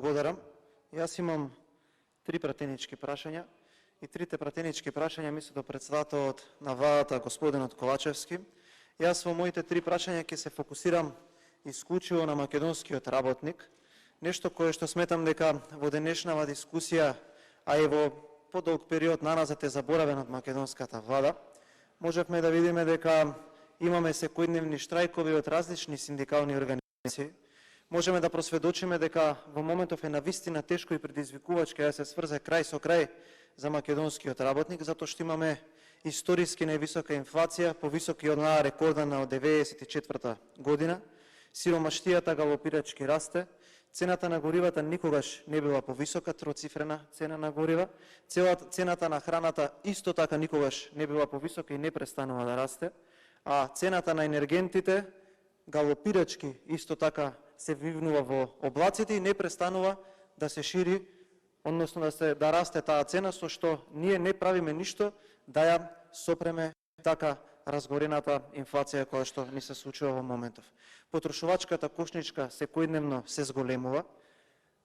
Благодарам. Јас имам 3 пратенички прашања и трите пратенички прашања ми се до председателот на владата господинот Ковачевски. Јас во моите 3 прашања ќе се фокусирам исклучиво на македонскиот работник, нешто кое што сметам дека во денешнава дискусија, а и во подолг период наназад е заборавен од македонската влада. Можевме да видиме дека имаме секојдневни штрајкови од различни синдикални организации. Можеме да просведочиме дека во моментов е навистина тешко и предизвикувачки да се сврзе крај со крај за македонскиот работник, затоа што имаме историски највисока инфлација, повисоки од онаа рекордна од 1994 година, сиромаштијата галопирачки расте, цената на горивата никогаш не била повисока, троцифрена цена на горива, цената на храната исто така никогаш не била повисока и не престанува да расте, а цената на енергентите галопирачки исто така се вивнува во облаците и не престанува да се шири, односно да расте таа цена, со што ние не правиме ништо да ја сопреме така разгорената инфлација која што ни се случува во моментов. Потрошувачката кошничка секојдневно се зголемува.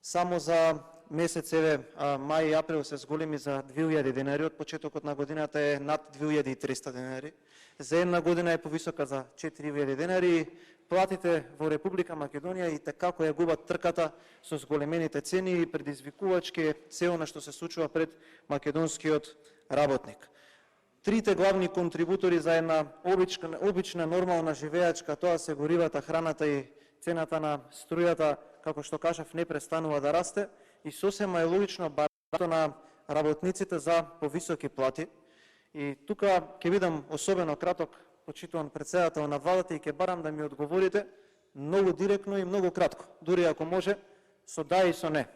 Само за месецеве мај и април се зголеми за 2000 денари, од почетокот на годината е над 2300 денари. За една година е повисока за 4000 денари. Платите во Република Македонија и како ја губат трката со зголемените цени и предизвикувачки е се она што се случува пред македонскиот работник. Трите главни контрибутори за една обична нормална живеачка, тоа се горивата, храната и цената на струјата, како што кажав, не престанува да расте и сосема е логично барањето на работниците за повисоки плати. И тука ќе бидам особено краток, почитуван председател на владата, и ќе барам да ми одговорите многу директно и многу кратко, дури ако може со да и со не.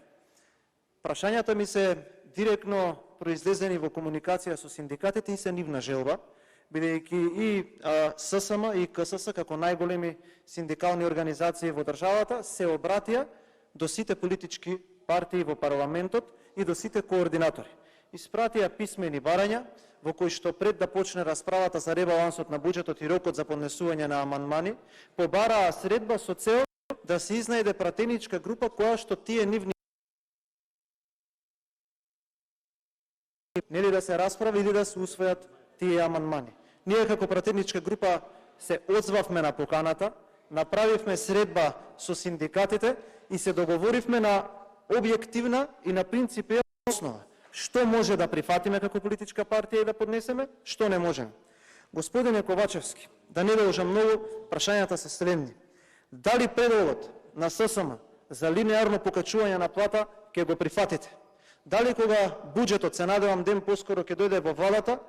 Прашањата ми се директно произлезени во комуникација со синдикатите и се нивна желба, бидејќи и ССМ и КСС како најголеми синдикални организации во државата се обратија до сите политички партии во парламентот и до сите координатори. Испратија писмени барања во кои што пред да почне расправата за ребалансот на буџетот и рокот за поднесување на амандмани, побараа средба со цел да се изнајде пратеничка група која што тие нивни нели да се расправи или да се усвојат тие амандмани. Ние како пратеничка група се одзвавме на поканата, направивме средба со синдикатите и се договоривме на објективна и на принципијална основа. Што може да прифатиме како политичка партија и да поднесеме, што не можеме. Господине Ковачевски, да не должам многу, прашањата се следни. Дали предлогот на ССМ за линеарно покачување на плата ќе го прифатите? Дали кога буџетот, се надевам ден поскоро, ќе дојде во владата,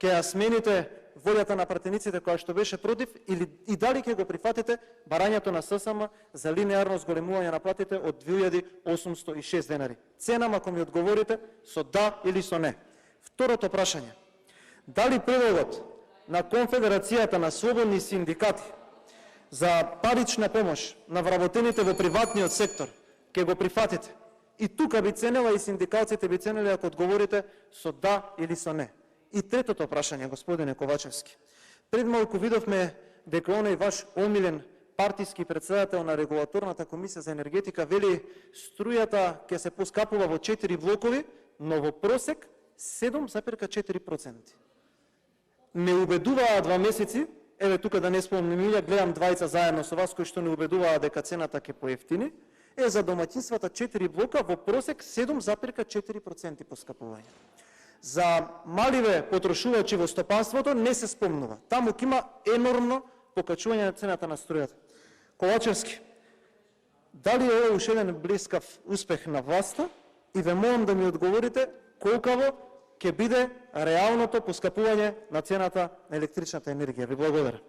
ќе ја смените волјата на пратениците која што беше против, и дали ќе го прифатите барањето на ССМ за линеарно зголемување на платите од 2806 денари? Ценам ако ми одговорите со да или со не. Второто прашање. Дали предлогот на Конфедерацијата на слободни синдикати за парична помош на вработените во приватниот сектор ќе го прифатите? И тука би ценела и синдикалците би ценели ако одговорите со да или со не. И третото прашање, господине Ковачевски. Пред малку видовме дека оној ваш омилен партиски председател на Регулаторната комисија за енергетика вели струјата ќе се поскапува во 4 блокови, но во просек 7,4%. Не убедуваа 2 месеци, еве тука да не спомнам имиња, гледам двајца заедно со вас кои што не убедуваа дека цената ќе поевтини, за домаќинствата 4 блока во просек 7,4% поскапување. За маливе потрошувачи во стопанството не се спомнува. Таму има енормно покачување на цената на струјата. Ковачевски, дали е ова уште еден блескав успех на власта и ве молам да ми одговорите колкаво ќе биде реалното поскапување на цената на електричната енергија? Ви благодарам.